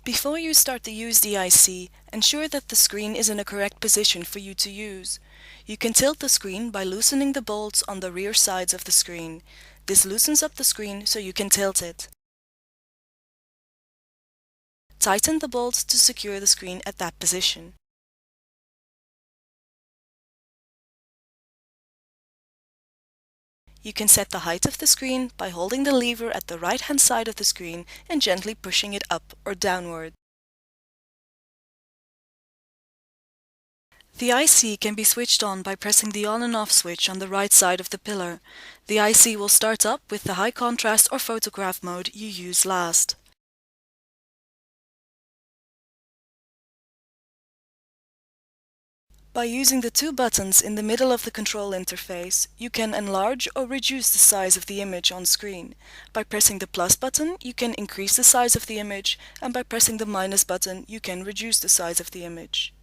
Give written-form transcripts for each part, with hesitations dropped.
Before you start to use the IC, ensure that the screen is in a correct position for you to use. You can tilt the screen by loosening the bolts on the rear sides of the screen. This loosens up the screen so you can tilt it. Tighten the bolts to secure the screen at that position. You can set the height of the screen by holding the lever at the right-hand side of the screen and gently pushing it up or downward. The IC can be switched on by pressing the on and off switch on the right side of the pillar. The IC will start up with the high contrast or photograph mode you used last. By using the two buttons in the middle of the control interface, you can enlarge or reduce the size of the image on screen. By pressing the plus button, you can increase the size of the image, and by pressing the minus button, you can reduce the size of the image.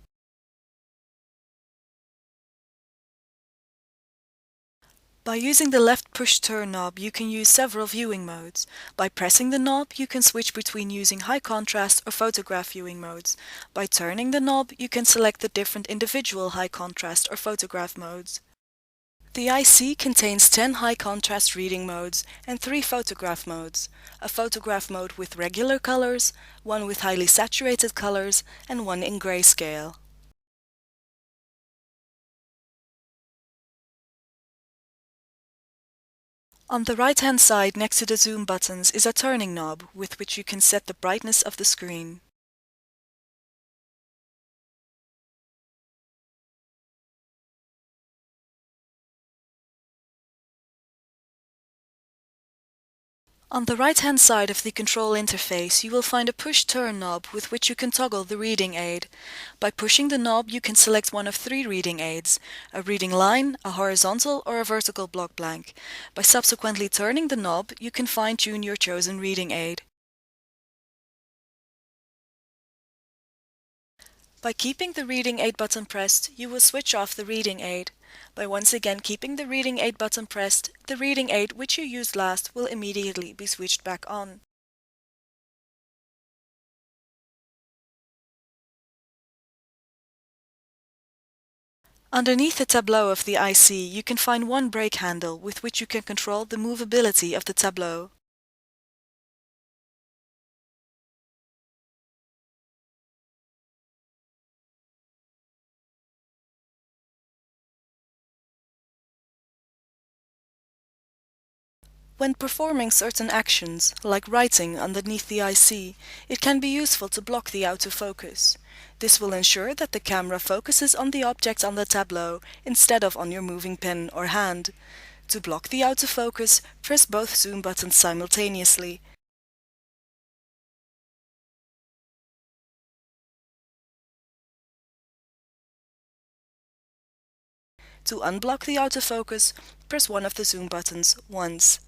By using the left push-turn knob, you can use several viewing modes. By pressing the knob, you can switch between using high contrast or photograph viewing modes. By turning the knob, you can select the different individual high contrast or photograph modes. The IC contains 10 high contrast reading modes and 3 photograph modes. A photograph mode with regular colors, one with highly saturated colors, and one in grayscale. On the right-hand side next to the zoom buttons is a turning knob with which you can set the brightness of the screen. On the right-hand side of the control interface, you will find a push-turn knob with which you can toggle the reading aid. By pushing the knob, you can select one of 3 reading aids: a reading line, a horizontal, or a vertical block blank. By subsequently turning the knob, you can fine-tune your chosen reading aid. By keeping the reading aid button pressed, you will switch off the reading aid. By once again keeping the reading aid button pressed, the reading aid which you used last will immediately be switched back on. Underneath the tableau of the IC, you can find one brake handle with which you can control the movability of the tableau. When performing certain actions, like writing underneath the IC, it can be useful to block the autofocus. This will ensure that the camera focuses on the object on the tableau instead of on your moving pen or hand. To block the autofocus, press both zoom buttons simultaneously. To unblock the autofocus, press one of the zoom buttons once.